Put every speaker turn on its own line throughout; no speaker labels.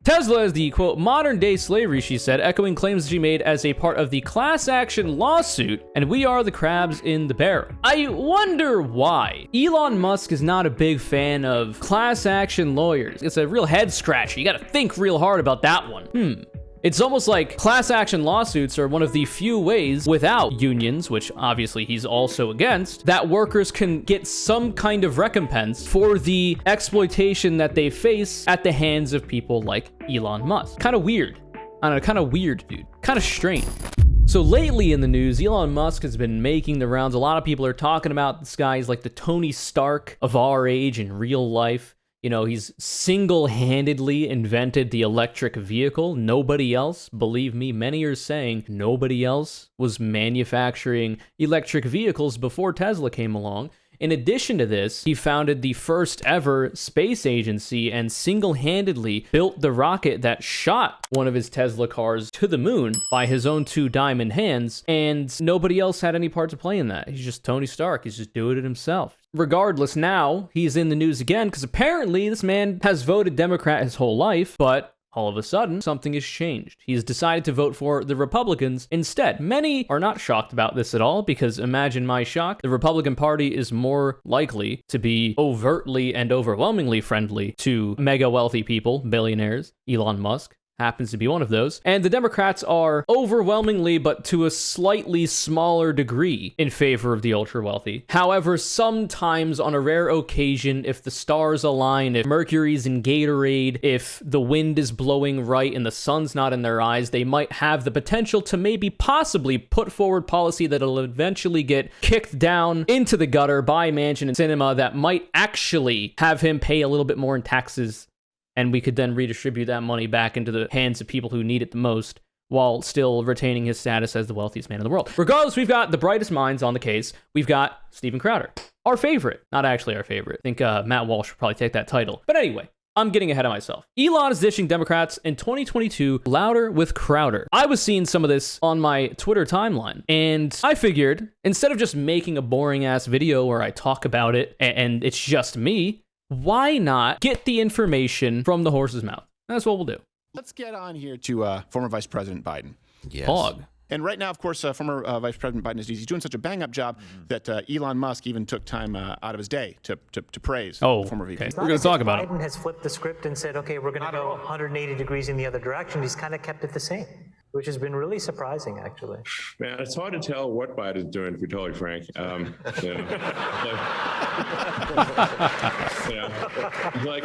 Tesla is the, quote, modern day slavery, she said, echoing claims she made as a part of the class action lawsuit, and we are the crabs in the barrel. I wonder why. Elon Musk is not a big fan of class action lawyers. It's a real head scratcher. You gotta think real hard about that one. It's almost like class action lawsuits are one of the few ways, without unions, which obviously he's also against, that workers can get some kind of recompense for the exploitation that they face at the hands of people like Elon Musk. Kind of weird. I don't know, kind of weird, dude. Kind of strange. So lately in the news, Elon Musk has been making the rounds. A lot of people are talking about this guy. He's like the Tony Stark of our age in real life. You know, he's single-handedly invented the electric vehicle. Nobody else, believe me, many are saying nobody else was manufacturing electric vehicles before Tesla came along. In addition to this, he founded the first ever space agency and single-handedly built the rocket that shot one of his Tesla cars to the moon by his own two diamond hands, and nobody else had any part to play in that. He's just Tony Stark. He's just doing it himself. Regardless, now he's in the news again because apparently this man has voted Democrat his whole life, but all of a sudden, something has changed. He's decided to vote for the Republicans instead. Many are not shocked about this at all because imagine my shock. The Republican Party is more likely to be overtly and overwhelmingly friendly to mega wealthy people, billionaires. Elon Musk happens to be one of those. And the Democrats are overwhelmingly, but to a slightly smaller degree, in favor of the ultra wealthy. However, sometimes on a rare occasion, if the stars align, if Mercury's in Gatorade, if the wind is blowing right and the sun's not in their eyes, they might have the potential to maybe possibly put forward policy that'll eventually get kicked down into the gutter by Manchin and Sinema that might actually have him pay a little bit more in taxes, and we could then redistribute that money back into the hands of people who need it the most while still retaining his status as the wealthiest man in the world. Regardless, we've got the brightest minds on the case. We've got Steven Crowder, our favorite. Not actually our favorite. I think Matt Walsh would probably take that title. But anyway, I'm getting ahead of myself. Elon is dishing Democrats in 2022 louder with Crowder. I was seeing some of this on my Twitter timeline, and I figured instead of just making a boring-ass video where I talk about it and it's just me, why not get the information from the horse's mouth? That's what we'll do.
Let's get on here to former Vice President Biden.
Yes.
Hog.
And right now, of course, former Vice President Biden is he's doing such a bang-up job that Elon Musk even took time out of his day to praise the former VP.
Okay. We're going to talk about it.
Biden has flipped the script and said, okay, we're going to go 180 degrees in the other direction. He's kind of kept it the same, which has been really surprising, actually.
Man, it's hard to tell what Biden's doing, to be totally frank. Like,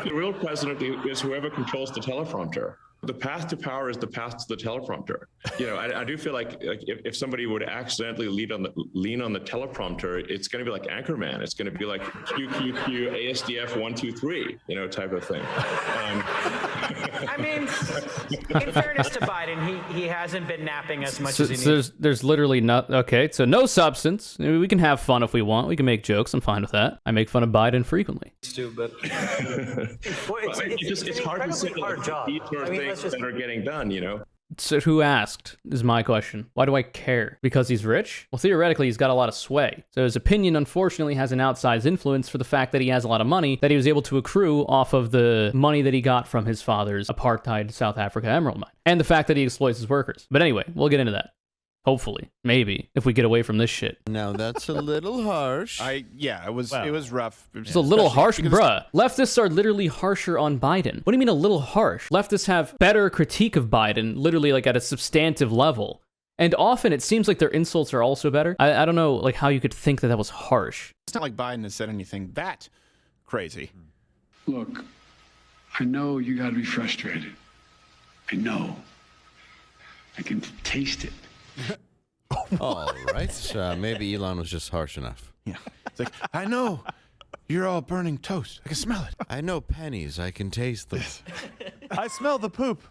the real president is whoever controls the teleprompter. The path to power is the path to the teleprompter. You know, I do feel like if somebody would accidentally lean on the teleprompter, it's going to be like Anchorman. It's going to be like QQQ ASDF 1 2 3, you know, type of thing.
I mean, in fairness to Biden, he hasn't been napping as much as he needs.
There's literally not. Okay, so no substance. We can have fun if we want. We can make jokes. I'm fine with that. I make fun of Biden frequently.
Stupid.
It's hard to say these sort of things that are getting done, you know.
So who asked is my question. Why do I care? Because he's rich? Well, theoretically, he's got a lot of sway. So his opinion, unfortunately, has an outsized influence for the fact that he has a lot of money that he was able to accrue off of the money that he got from his father's apartheid South Africa emerald mine. And the fact that he exploits his workers. But anyway, we'll get into that. Hopefully. Maybe. If we get away from this shit.
Now, that's a little harsh.
It was rough.
It's a little harsh, bruh. Leftists are literally harsher on Biden. What do you mean a little harsh? Leftists have better critique of Biden, literally like at a substantive level. And often it seems like their insults are also better. I don't know like how you could think that that was harsh.
It's not like Biden has said anything that crazy.
Look, I know you got to be frustrated. I know. I can taste it.
All right. Maybe Elon was just harsh enough.
Yeah. It's like, I know you're all burning toast. I can smell it.
I know pennies. I can taste them.
I smell the poop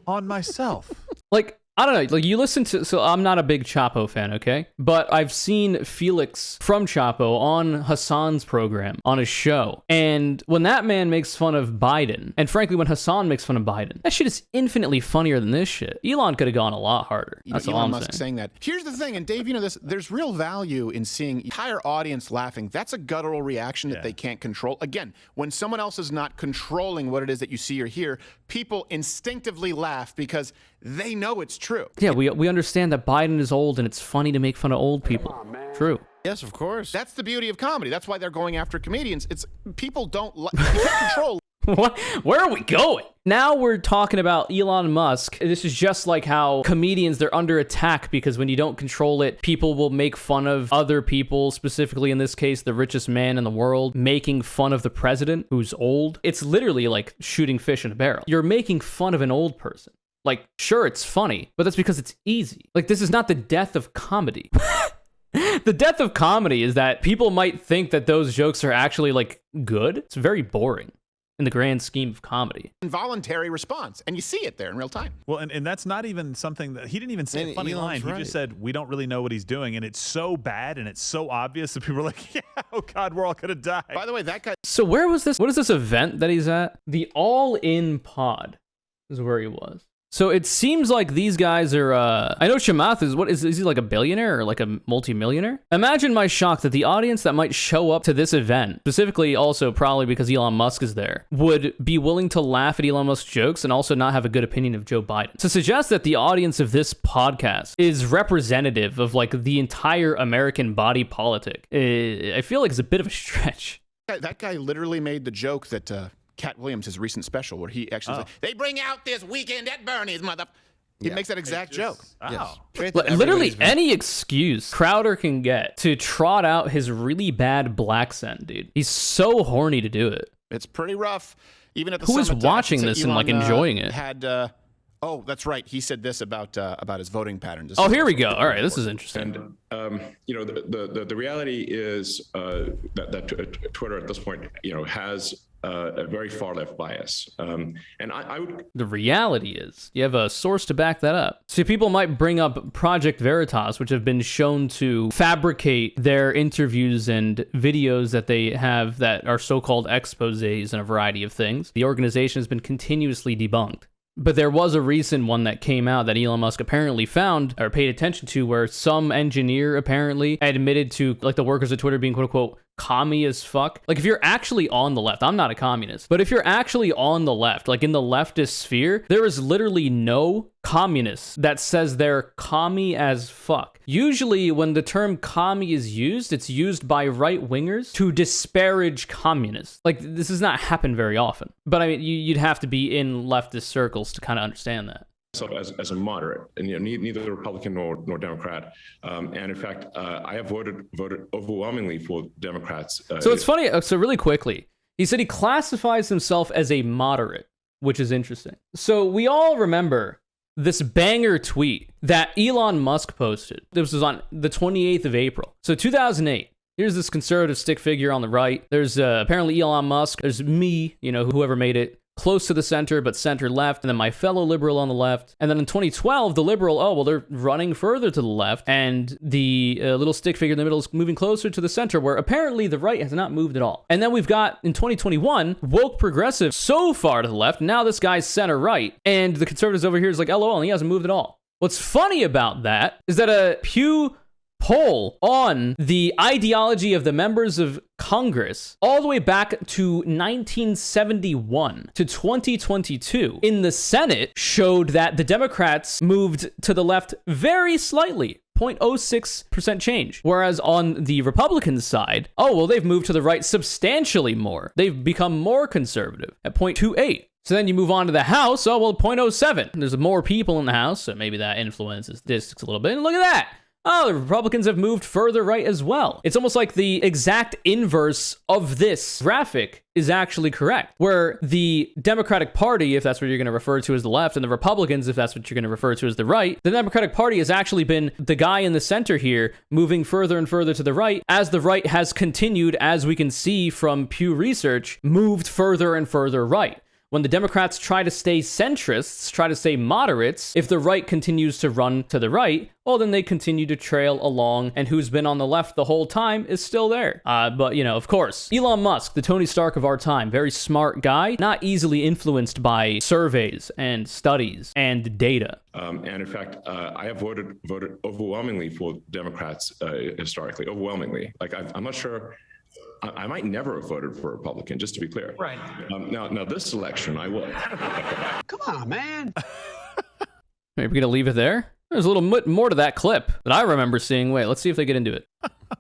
on myself.
Like, I don't know, like you listen to, so I'm not a big Chapo fan, okay? But I've seen Felix from Chapo on Hassan's program, on his show. And when that man makes fun of Biden, and frankly, when Hassan makes fun of Biden, that shit is infinitely funnier than this shit. Elon could have gone a lot harder. That's all
Elon
I'm
Musk saying that. Here's the thing, and Dave, you know this, there's real value in seeing entire audience laughing. That's a guttural reaction that they can't control. Again, when someone else is not controlling what it is that you see or hear, people instinctively laugh because they know it's true.
Yeah, we understand that Biden is old and it's funny to make fun of old people. True.
Yes, of course.
That's the beauty of comedy. That's why they're going after comedians. It's people don't you can't control.
What? Where are we going? Now we're talking about Elon Musk. This is just like how comedians, they're under attack because when you don't control it, people will make fun of other people, specifically in this case, the richest man in the world, making fun of the president who's old. It's literally like shooting fish in a barrel. You're making fun of an old person. Like, sure, it's funny, but that's because it's easy. Like, this is not the death of comedy. The death of comedy is that people might think that those jokes are actually, like, good. It's very boring in the grand scheme of comedy.
Involuntary response, and you see it there in real time.
Well, and that's not even something that he didn't even say a funny line. He just said, we don't really know what he's doing, and it's so bad and it's so obvious that people are like, yeah, oh God, we're all gonna die.
By the way, that guy...
So where was this? What is this event that he's at? The All-In Pod is where he was. So it seems like these guys are, I know Chamath is he like a billionaire or like a multimillionaire? Imagine my shock that the audience that might show up to this event, specifically also probably because Elon Musk is there, would be willing to laugh at Elon Musk's jokes and also not have a good opinion of Joe Biden. To suggest that the audience of this podcast is representative of like the entire American body politic, I feel like it's a bit of a stretch.
That guy literally made the joke that... Cat Williams, his recent special, where he actually said, they bring out this weekend at Bernie's, mother... He makes that exact joke.
Wow.
Yes.
Literally any excuse Crowder can get to trot out his really bad black scent, dude. He's so horny to do it.
It's pretty rough. Even at the
Who is
summit,
watching
so
this and like
Elon,
enjoying it?
Oh, that's right. He said this about his voting patterns.
Oh, here we go. All right, this is interesting.
And you know, the reality is that Twitter at this point, you know, has a very far left bias. And I would...
The reality is, you have a source to back that up. See, people might bring up Project Veritas, which have been shown to fabricate their interviews and videos that they have that are so-called exposés and a variety of things. The organization has been continuously debunked. But there was a recent one that came out that Elon Musk apparently found or paid attention to where some engineer apparently admitted to like the workers of Twitter being quote unquote commie as fuck. Like if you're actually on the left, I'm not a communist, but if you're actually on the left, like in the leftist sphere, there is literally no communist that says they're commie as fuck. Usually when the term commie is used, it's used by right wingers to disparage communists. Like this does not happen very often, but I mean, you'd have to be in leftist circles to kind of understand that.
As a moderate, and you know, neither Republican nor Democrat, and in fact, I have voted overwhelmingly for Democrats.
So it's funny. So really quickly, he said he classifies himself as a moderate, which is interesting. So we all remember this banger tweet that Elon Musk posted. This was on the 28th of April. So 2008. Here's this conservative stick figure on the right. There's apparently Elon Musk. There's me, you know, whoever made it. Close to the center, but center left, and then my fellow liberal on the left. And then in 2012, the liberal, oh, well, they're running further to the left, and the little stick figure in the middle is moving closer to the center, where apparently the right has not moved at all. And then we've got, in 2021, woke progressive so far to the left, now this guy's center right, and the conservatives over here is like, LOL, and he hasn't moved at all. What's funny about that is that a Pew poll on the ideology of the members of Congress all the way back to 1971 to 2022 in the Senate showed that the Democrats moved to the left very slightly. 0.06% change. Whereas on the Republican side, oh, well, they've moved to the right substantially more. They've become more conservative at 0.28. So then you move on to the House, oh, well, 0.07. There's more people in the House, so maybe that influences this a little bit. And look at that. Oh, the Republicans have moved further right as well. It's almost like the exact inverse of this graphic is actually correct, where the Democratic Party, if that's what you're going to refer to as the left, and the Republicans, if that's what you're going to refer to as the right, the Democratic Party has actually been the guy in the center here, moving further and further to the right, as the right has continued, as we can see from Pew Research, moved further and further right. When the Democrats try to stay centrists, try to stay moderates, if the right continues to run to the right, well, then they continue to trail along, and who's been on the left the whole time is still there. But, you know, of course, Elon Musk, the Tony Stark of our time, very smart guy, not easily influenced by surveys and studies and data.
And in fact, I have voted overwhelmingly for Democrats historically, overwhelmingly. Like, I'm not sure. I might never have voted for a Republican, just to be clear.
Right.
Now this election, I will.
Come on, man.
Maybe we're going to leave it there? There's a little more to that clip that I remember seeing. Wait, let's see if they get into it.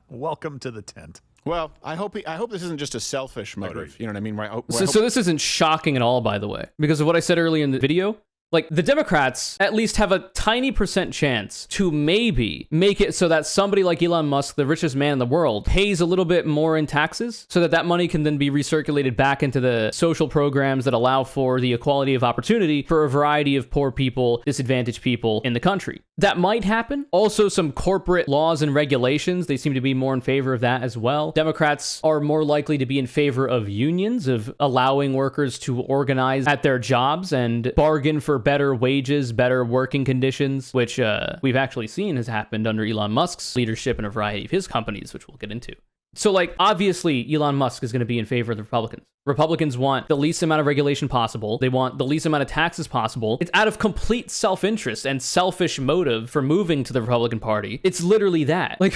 Welcome to the tent.
Well, I hope this isn't just a selfish motive.
Agreed.
You know what I mean? Right?
So this isn't shocking at all, by the way, because of what I said earlier in the video. Like, the Democrats at least have a tiny % chance to maybe make it so that somebody like Elon Musk, the richest man in the world, pays a little bit more in taxes so that that money can then be recirculated back into the social programs that allow for the equality of opportunity for a variety of poor people, disadvantaged people in the country. That might happen. Also, some corporate laws and regulations, they seem to be more in favor of that as well. Democrats are more likely to be in favor of unions, of allowing workers to organize at their jobs and bargain for better wages, better working conditions, which we've actually seen has happened under Elon Musk's leadership in a variety of his companies, which we'll get into. So, like, obviously, Elon Musk is going to be in favor of the Republicans. Republicans want the least amount of regulation possible. They want the least amount of taxes possible. It's out of complete self-interest and selfish motive for moving to the Republican Party. It's literally that. Like,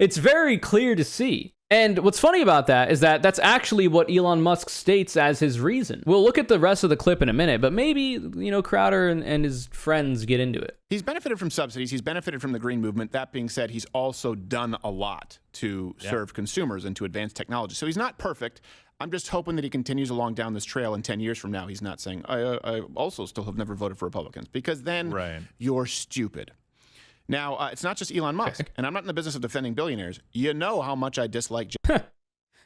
it's very clear to see. And what's funny about that is that that's actually what Elon Musk states as his reason. We'll look at the rest of the clip in a minute, but maybe, you know, Crowder and his friends get into it.
He's benefited from subsidies. He's benefited from the green movement. That being said, he's also done a lot to serve consumers and to advance technology. So he's not perfect. I'm just hoping that he continues along down this trail, and 10 years from now, he's not saying, I also still have never voted for Republicans, because then you're stupid. Now, it's not just Elon Musk, and I'm not in the business of defending billionaires. You know how much I dislike...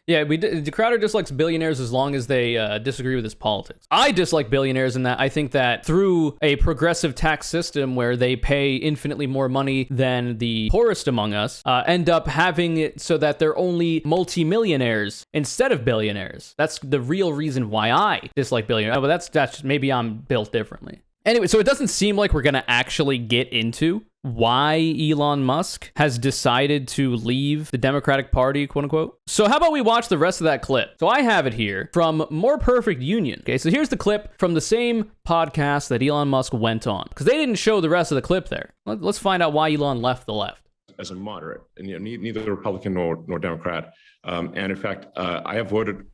Yeah, Crowder dislikes billionaires as long as they disagree with his politics. I dislike billionaires in that I think that through a progressive tax system where they pay infinitely more money than the poorest among us, end up having it so that they're only multimillionaires instead of billionaires. That's the real reason why I dislike billionaires. But that's just, maybe I'm built differently. Anyway, so it doesn't seem like we're going to actually get into why Elon Musk has decided to leave the Democratic Party, quote unquote. So how about we watch the rest of that clip? So I have it here from More Perfect Union. Okay, so here's the clip from the same podcast that Elon Musk went on, because they didn't show the rest of the clip there. Let's find out why Elon left the left.
As a moderate, and neither Republican nor Democrat. And in fact, I have voted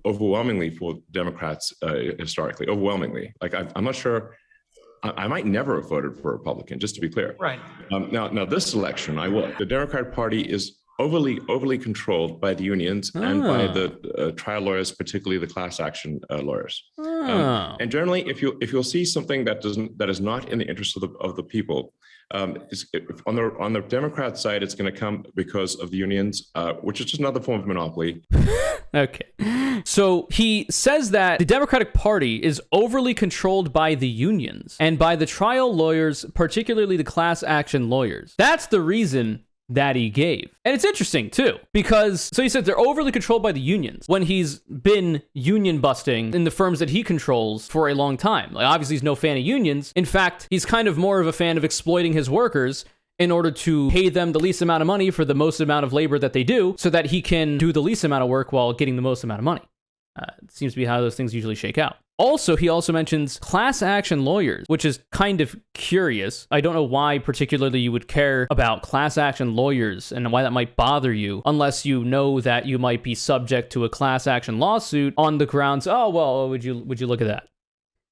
overwhelmingly for Democrats historically, overwhelmingly. Like, I'm not sure. I might never have voted for a Republican, just to be clear.
Right.
Now this election, I will. The Democratic Party is overly controlled by the unions and by the trial lawyers, particularly the class action lawyers. And generally, if you'll see something that is not in the interest of the people, on the Democrat side, it's going to come because of the unions, which is just another form of monopoly.
Okay. So he says that the Democratic Party is overly controlled by the unions and by the trial lawyers, particularly the class action lawyers. That's the reason that he gave. And it's interesting too, because so he said they're overly controlled by the unions when he's been union busting in the firms that he controls for a long time. Like, obviously he's no fan of unions. In fact, he's kind of more of a fan of exploiting his workers in order to pay them the least amount of money for the most amount of labor that they do, so that he can do the least amount of work while getting the most amount of money. It seems to be how those things usually shake out. Also, he also mentions class action lawyers, which is kind of curious. I don't know why particularly you would care about class action lawyers and why that might bother you, unless you know that you might be subject to a class action lawsuit on the grounds, oh, well, would you look at that?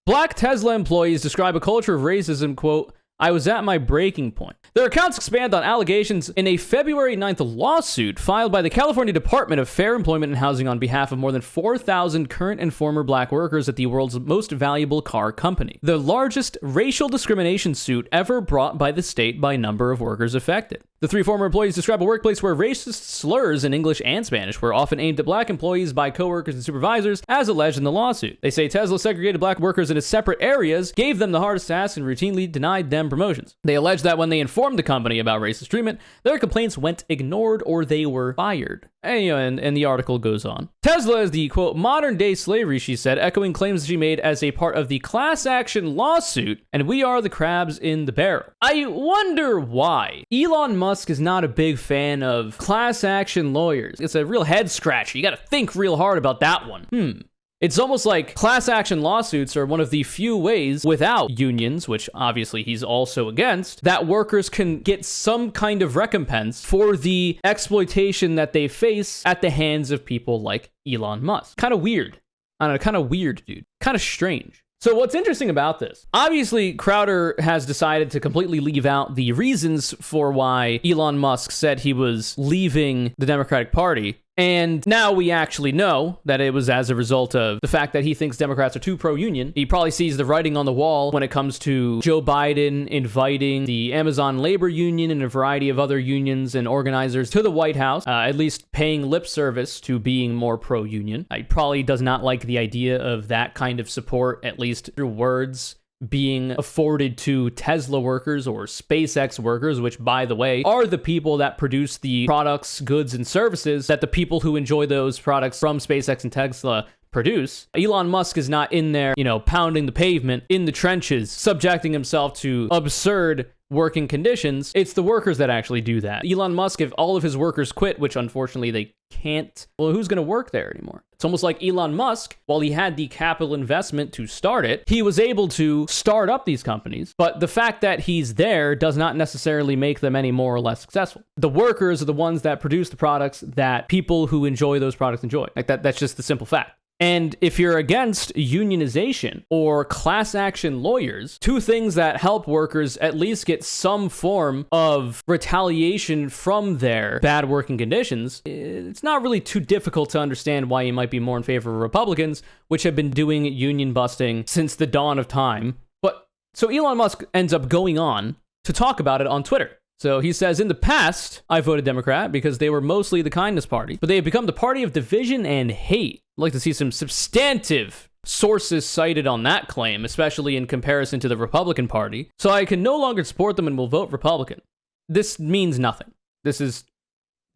Black Tesla employees describe a culture of racism, quote, I was at my breaking point. Their accounts expand on allegations in a February 9th lawsuit filed by the California Department of Fair Employment and Housing on behalf of more than 4,000 current and former black workers at the world's most valuable car company, the largest racial discrimination suit ever brought by the state by number of workers affected. The 3 former employees describe a workplace where racist slurs in English and Spanish were often aimed at black employees by coworkers and supervisors, as alleged in the lawsuit. They say Tesla segregated black workers into separate areas, gave them the hardest tasks, and routinely denied them promotions. They allege that when they informed the company about racist treatment, their complaints went ignored or they were fired. And the article goes on. Tesla is the, quote, modern day slavery, she said, echoing claims she made as a part of the class action lawsuit, and we are the crabs in the barrel. I wonder why. Elon Musk is not a big fan of class action lawyers. It's a real head scratcher. You gotta think real hard about that one. It's almost like class action lawsuits are one of the few ways without unions, which obviously he's also against, that workers can get some kind of recompense for the exploitation that they face at the hands of people like Elon Musk. Kind of weird. I don't know, kind of weird, dude. Kind of strange. So what's interesting about this? Obviously, Crowder has decided to completely leave out the reasons for why Elon Musk said he was leaving the Democratic Party. And now we actually know that it was as a result of the fact that he thinks Democrats are too pro-union. He probably sees the writing on the wall when it comes to Joe Biden inviting the Amazon Labor Union and a variety of other unions and organizers to the White House, at least paying lip service to being more pro-union. He probably does not like the idea of that kind of support, at least through words, being afforded to Tesla workers or SpaceX workers, which, by the way, are the people that produce the products, goods, and services that the people who enjoy those products from SpaceX and Tesla produce. Elon Musk is not in there, pounding the pavement in the trenches, subjecting himself to absurd working conditions. It's the workers that actually do that. Elon Musk, if all of his workers quit, which unfortunately they can't, well, who's going to work there anymore? It's almost like Elon Musk, while he had the capital investment to start it, he was able to start up these companies, but the fact that he's there does not necessarily make them any more or less successful. The workers are the ones that produce the products that people who enjoy those products enjoy. Like that's just the simple fact. And if you're against unionization or class action lawyers, two things that help workers at least get some form of retaliation from their bad working conditions, it's not really too difficult to understand why you might be more in favor of Republicans, which have been doing union busting since the dawn of time. But so Elon Musk ends up going on to talk about it on Twitter. So he says, in the past, I voted Democrat because they were mostly the kindness party, but they have become the party of division and hate. I'd like to see some substantive sources cited on that claim, especially in comparison to the Republican Party. So I can no longer support them and will vote Republican. This means nothing. This is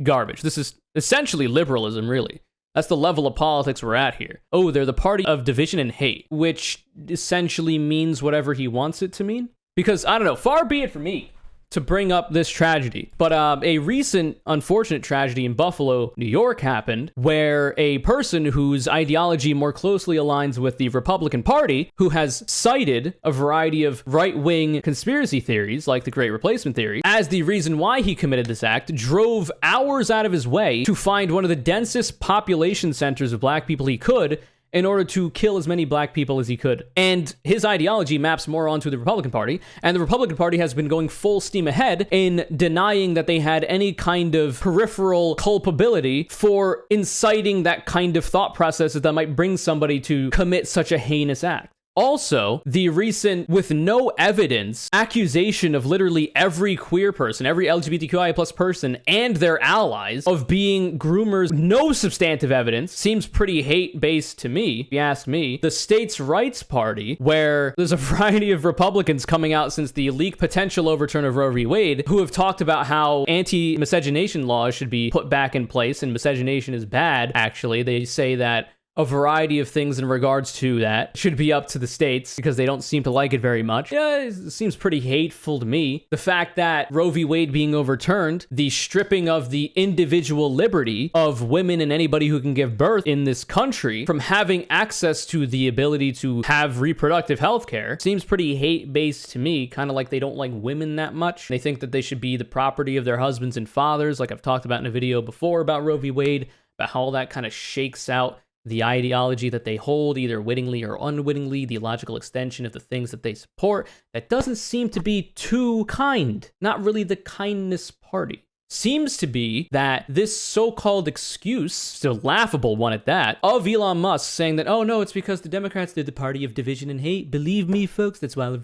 garbage. This is essentially liberalism, really. That's the level of politics we're at here. Oh, they're the party of division and hate, which essentially means whatever he wants it to mean. Because, I don't know, far be it from me to bring up this tragedy, but a recent unfortunate tragedy in Buffalo, New York happened where a person whose ideology more closely aligns with the Republican Party, who has cited a variety of right-wing conspiracy theories like the Great Replacement Theory as the reason why he committed this act, drove hours out of his way to find one of the densest population centers of black people he could in order to kill as many black people as he could. And his ideology maps more onto the Republican Party, and the Republican Party has been going full steam ahead in denying that they had any kind of peripheral culpability for inciting that kind of thought processes that might bring somebody to commit such a heinous act. Also, the recent, with no evidence, accusation of literally every queer person, every LGBTQIA plus person, and their allies of being groomers, no substantive evidence, seems pretty hate-based to me, if you ask me. The States' Rights Party, where there's a variety of Republicans coming out since the leak potential overturn of Roe v. Wade, who have talked about how anti-miscegenation laws should be put back in place, and miscegenation is bad, actually. They say that a variety of things in regards to that should be up to the states because they don't seem to like it very much. Yeah, it seems pretty hateful to me. The fact that Roe v. Wade being overturned, the stripping of the individual liberty of women and anybody who can give birth in this country from having access to the ability to have reproductive health care seems pretty hate-based to me, kind of like they don't like women that much. They think that they should be the property of their husbands and fathers, like I've talked about in a video before about Roe v. Wade, about how all that kind of shakes out the ideology that they hold, either wittingly or unwittingly, the logical extension of the things that they support. That doesn't seem to be too kind. Not really the kindness party. Seems to be that this so-called excuse, still laughable one at that, of Elon Musk saying that, oh no, it's because the Democrats did the party of division and hate. Believe me, folks, that's why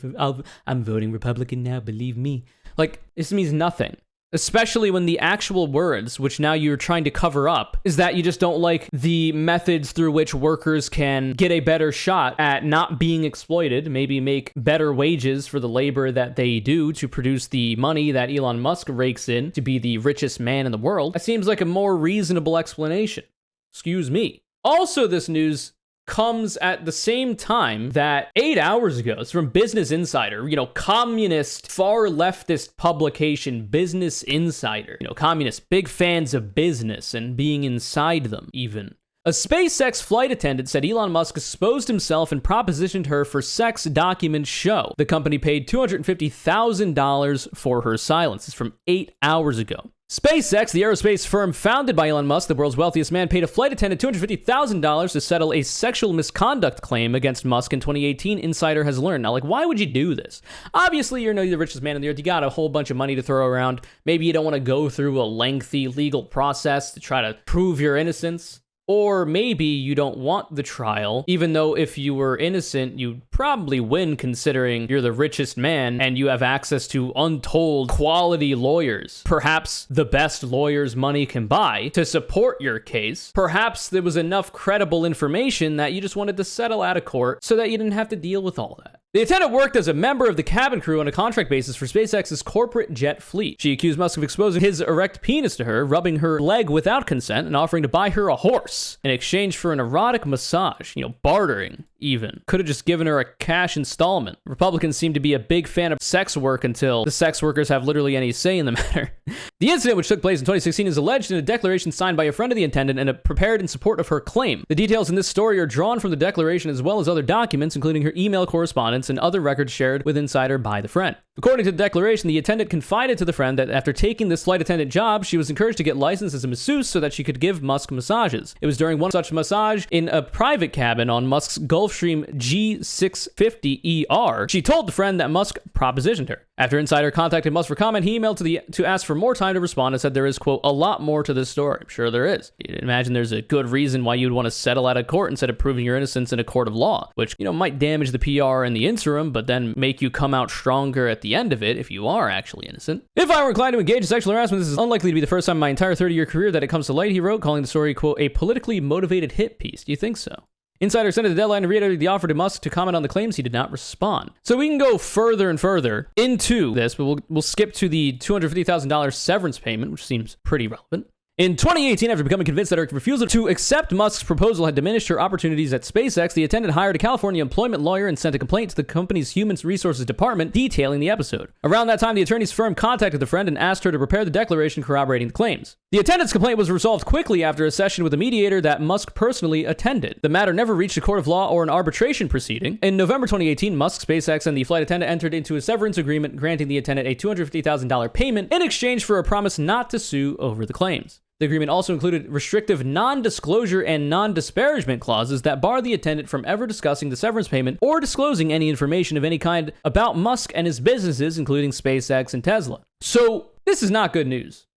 I'm voting Republican now, believe me. Like, this means nothing. especially when the actual words, which now you're trying to cover up, is that you just don't like the methods through which workers can get a better shot at not being exploited, maybe make better wages for the labor that they do to produce the money that Elon Musk rakes in to be the richest man in the world. That seems like a more reasonable explanation. Excuse me. Also, this news comes at the same time that 8 hours ago, it's from Business Insider, communist, far leftist publication, Business Insider. Communists, big fans of business and being inside them, even. A SpaceX flight attendant said Elon Musk exposed himself and propositioned her for sex, documents show. The company paid $250,000 for her silence. It's from 8 hours ago. SpaceX, the aerospace firm founded by Elon Musk, the world's wealthiest man, paid a flight attendant $250,000 to settle a sexual misconduct claim against Musk in 2018, Insider has learned. Now, why would you do this? Obviously, you're the richest man on the earth. You got a whole bunch of money to throw around. Maybe you don't want to go through a lengthy legal process to try to prove your innocence. Or maybe you don't want the trial, even though if you were innocent, you'd probably win considering you're the richest man and you have access to untold quality lawyers. Perhaps the best lawyers money can buy to support your case. Perhaps there was enough credible information that you just wanted to settle out of court so that you didn't have to deal with all that. The attendant worked as a member of the cabin crew on a contract basis for SpaceX's corporate jet fleet. She accused Musk of exposing his erect penis to her, rubbing her leg without consent, and offering to buy her a horse in exchange for an erotic massage, bartering even. Could have just given her a cash installment. Republicans seem to be a big fan of sex work until the sex workers have literally any say in the matter. The incident, which took place in 2016, is alleged in a declaration signed by a friend of the attendant and prepared in support of her claim. The details in this story are drawn from the declaration as well as other documents, including her email correspondence and other records shared with Insider by the friend. According to the declaration, the attendant confided to the friend that after taking this flight attendant job, she was encouraged to get licensed as a masseuse so that she could give Musk massages. It was during one such massage in a private cabin on Musk's Gulfstream G650ER. She told the friend that Musk propositioned her. After Insider contacted Musk for comment, he emailed to ask for more time to respond and said there is, quote, a lot more to this story. I'm sure there is. You'd imagine there's a good reason why you'd want to settle out of court instead of proving your innocence in a court of law, which, might damage the PR in the interim, but then make you come out stronger at the end of it if you are actually innocent. If I were inclined to engage in sexual harassment, this is unlikely to be the first time in my entire 30-year career that it comes to light, he wrote, calling the story, quote, a politically motivated hit piece. Do you think so? Insider sent the deadline and reiterated the offer to Musk to comment on the claims. He did not respond. So we can go further and further into this, but we'll skip to the $250,000 severance payment, which seems pretty relevant. In 2018, after becoming convinced that her refusal to accept Musk's proposal had diminished her opportunities at SpaceX, the attendant hired a California employment lawyer and sent a complaint to the company's Human Resources Department detailing the episode. Around that time, the attorney's firm contacted the friend and asked her to prepare the declaration corroborating the claims. The attendant's complaint was resolved quickly after a session with a mediator that Musk personally attended. The matter never reached a court of law or an arbitration proceeding. In November 2018, Musk, SpaceX, and the flight attendant entered into a severance agreement granting the attendant a $250,000 payment in exchange for a promise not to sue over the claims. The agreement also included restrictive non-disclosure and non-disparagement clauses that bar the attendant from ever discussing the severance payment or disclosing any information of any kind about Musk and his businesses, including SpaceX and Tesla. So this is not good news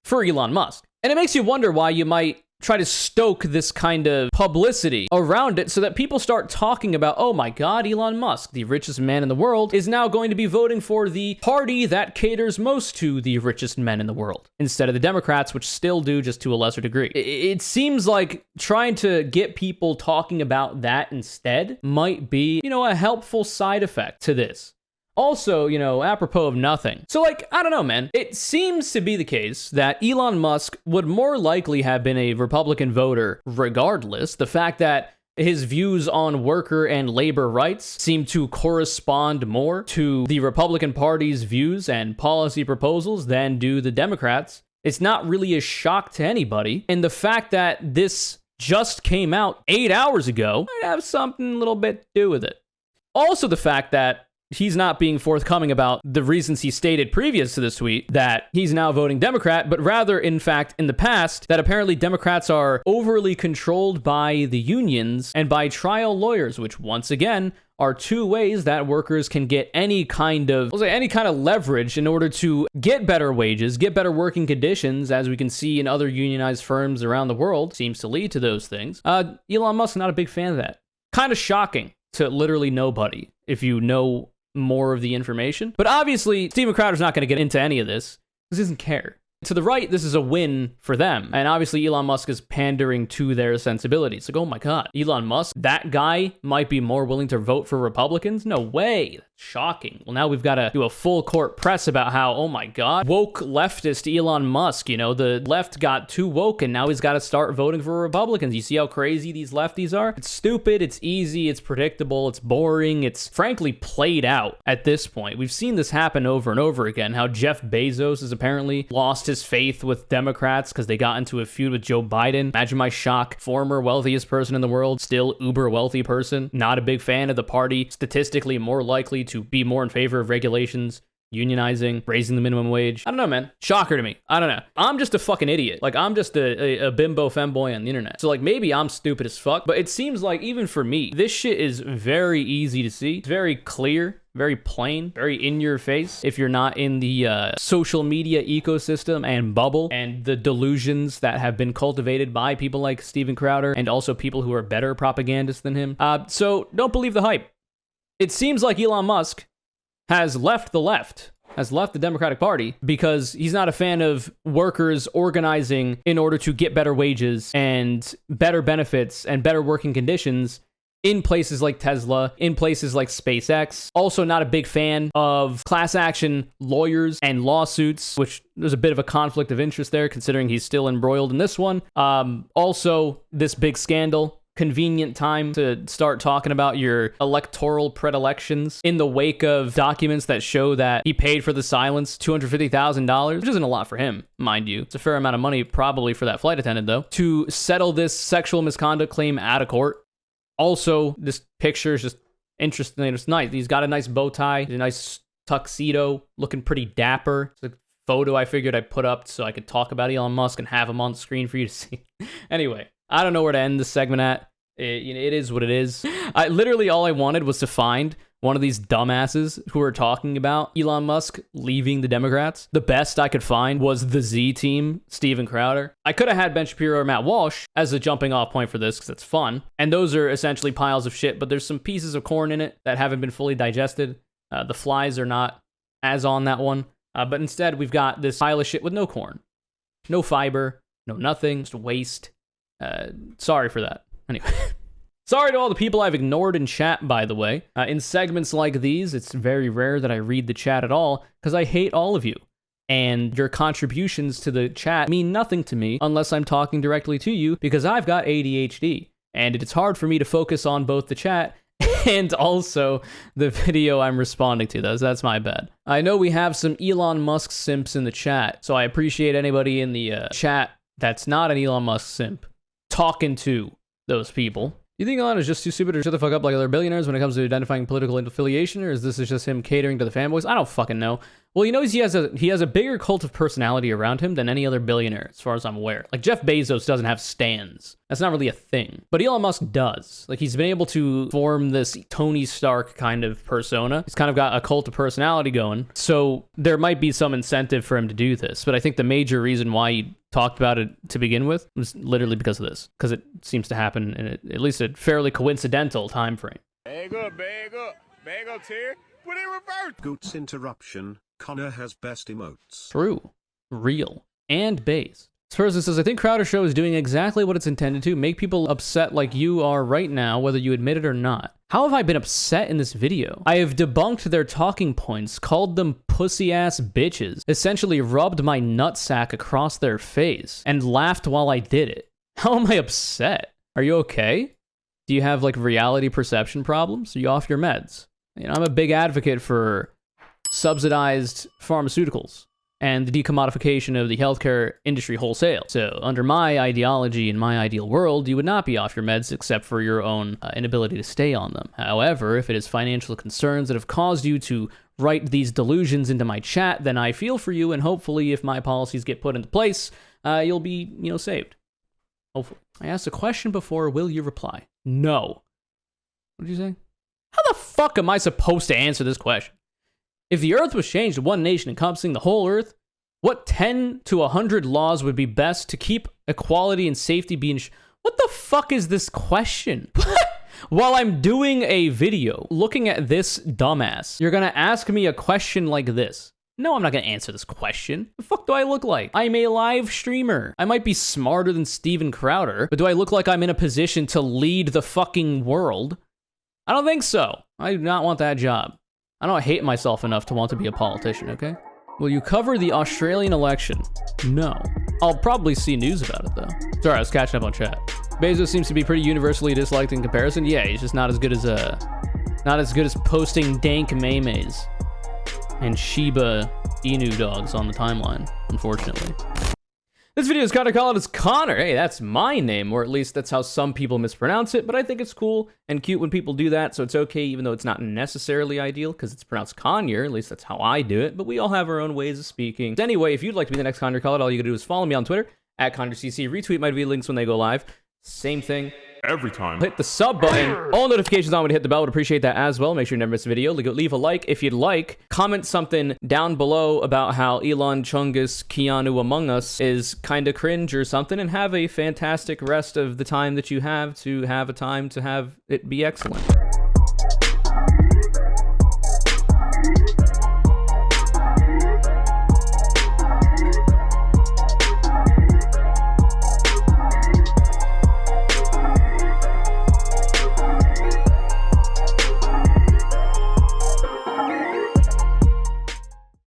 for Elon Musk. And it makes you wonder why you might try to stoke this kind of publicity around it so that people start talking about, oh my God, Elon Musk, the richest man in the world, is now going to be voting for the party that caters most to the richest men in the world, instead of the Democrats, which still do, just to a lesser degree. It seems like trying to get people talking about that instead might be, a helpful side effect to this. Also, apropos of nothing. So, I don't know, man. It seems to be the case that Elon Musk would more likely have been a Republican voter regardless. The fact that his views on worker and labor rights seem to correspond more to the Republican Party's views and policy proposals than do the Democrats. It's not really a shock to anybody. And the fact that this just came out 8 hours ago might have something a little bit to do with it. Also, the fact that he's not being forthcoming about the reasons he stated previous to this tweet, that he's now voting Democrat, but rather, in fact, in the past, that apparently Democrats are overly controlled by the unions and by trial lawyers, which once again are two ways that workers can get any kind of leverage in order to get better wages, get better working conditions, as we can see in other unionized firms around the world, seems to lead to those things. Elon Musk, not a big fan of that. Kind of shocking to literally nobody if you know more of the information. But obviously, Steven Crowder's not going to get into any of this. This doesn't care. To the right, this is a win for them. And obviously, Elon Musk is pandering to their sensibilities. Like, oh my God, Elon Musk, that guy might be more willing to vote for Republicans? No way. That's shocking. Well, now we've got to do a full court press about how, oh my God, woke leftist Elon Musk, you know, the left got too woke and now he's got to start voting for Republicans. You see how crazy these lefties are? It's stupid, it's easy, it's predictable, it's boring, it's frankly played out at this point. We've seen this happen over and over again, how Jeff Bezos has apparently lost his faith with Democrats because they got into a feud with Joe Biden. Imagine my shock. Former wealthiest person in the world, still uber wealthy person, not a big fan of the party, statistically more likely to be more in favor of regulations, unionizing, raising the minimum wage. I don't know, man. Shocker to me. I don't know. I'm just a fucking idiot. Like, I'm just a bimbo femboy on the internet. So, like, maybe I'm stupid as fuck, but it seems like even for me, this shit is very easy to see. It's very clear, very plain, very in your face. If you're not in the social media ecosystem and bubble and the delusions that have been cultivated by people like Steven Crowder and also people who are better propagandists than him. So don't believe the hype. It seems like Elon Musk has left the Democratic Party because he's not a fan of workers organizing in order to get better wages and better benefits and better working conditions in places like Tesla, in places like SpaceX. Also not a big fan of class action lawyers and lawsuits, which there's a bit of a conflict of interest there considering he's still embroiled in this one. Also, this big scandal. Convenient time to start talking about your electoral predilections in the wake of documents that show that he paid for the silence $250,000, which isn't a lot for him, mind you. It's a fair amount of money probably for that flight attendant, though, to settle this sexual misconduct claim out of court. Also, this picture is just interesting. It's nice. He's got a nice bow tie, a nice tuxedo, looking pretty dapper. It's a photo I figured I'd put up so I could talk about Elon Musk and have him on the screen for you to see. Anyway, I don't know where to end this segment at. It is what it is. Literally all I wanted was to find one of these dumbasses who are talking about Elon Musk leaving the Democrats. The best I could find was the Z team, Steven Crowder. I could have had Ben Shapiro or Matt Walsh as a jumping off point for this because it's fun. And those are essentially piles of shit, but there's some pieces of corn in it that haven't been fully digested. The flies are not as on that one. But instead, we've got this pile of shit with no corn. No fiber, no nothing, just waste. Sorry for that. Anyway, sorry to all the people I've ignored in chat, by the way. In segments like these, it's very rare that I read the chat at all because I hate all of you. And your contributions to the chat mean nothing to me unless I'm talking directly to you because I've got ADHD. And it's hard for me to focus on both the chat and also the video I'm responding to. That's my bad. I know we have some Elon Musk simps in the chat, so I appreciate anybody in the chat that's not an Elon Musk simp talking to those people. You think Elon is just too stupid to shut the fuck up like other billionaires when it comes to identifying political affiliation, or is this just him catering to the fanboys? I don't fucking know. Well, you know, he has a bigger cult of personality around him than any other billionaire, as far as I'm aware. Like, Jeff Bezos doesn't have stans. That's not really a thing. But Elon Musk does. Like, he's been able to form this Tony Stark kind of persona. He's kind of got a cult of personality going. So there might be some incentive for him to do this. But I think the major reason why he talked about it to begin with was literally because of this. Because it seems to happen in at least a fairly coincidental time frame.
Bag up here. Put it in reverse. Goots interruption. Connor has best emotes.
True, real, and based. This person says, I think Crowder Show is doing exactly what it's intended to, make people upset like you are right now, whether you admit it or not. How have I been upset in this video? I have debunked their talking points, called them pussy-ass bitches, essentially rubbed my nutsack across their face, and laughed while I did it. How am I upset? Are you okay? Do you have, like, reality perception problems? Are you off your meds? You know, I'm a big advocate for subsidized pharmaceuticals and the decommodification of the healthcare industry wholesale. So under my ideology, in my ideal world, you would not be off your meds except for your own inability to stay on them. However, if it is financial concerns that have caused you to write these delusions into my chat, then I feel for you, and hopefully if my policies get put into place, you'll be, saved. Hopefully. I asked a question before, will you reply? No. What did you say? How the fuck am I supposed to answer this question? If the Earth was changed to one nation encompassing the whole Earth, what 10 to 100 laws would be best to keep equality and safety being... What the fuck is this question? While I'm doing a video looking at this dumbass, you're gonna ask me a question like this. No, I'm not gonna answer this question. The fuck do I look like? I'm a live streamer. I might be smarter than Steven Crowder, but do I look like I'm in a position to lead the fucking world? I don't think so. I do not want that job. I don't hate myself enough to want to be a politician, okay? Will you cover the Australian election? No. I'll probably see news about it, though. Sorry, I was catching up on chat. Bezos seems to be pretty universally disliked in comparison. Yeah, he's just not as good as posting dank memes and Shiba Inu dogs on the timeline, unfortunately. This video is kind of called as Connor. Hey, that's my name, or at least that's how some people mispronounce it, but I think it's cool and cute when people do that, so it's okay, even though it's not necessarily ideal, because it's pronounced CONURE, at least that's how I do it, but we all have our own ways of speaking. Anyway, if you'd like to be the next Connor CALLOUT, all you gotta do is follow me on Twitter, @ConnorCC, retweet my video links when they go live. Same thing
every time.
Hit the sub button. All notifications on when you hit the bell. Would appreciate that as well. Make sure you never miss a video. Leave a like if you'd like. Comment something down below about how Elon Chungus Keanu Among Us is kind of cringe or something, and have a fantastic rest of the time that you have to have a time to have it be excellent.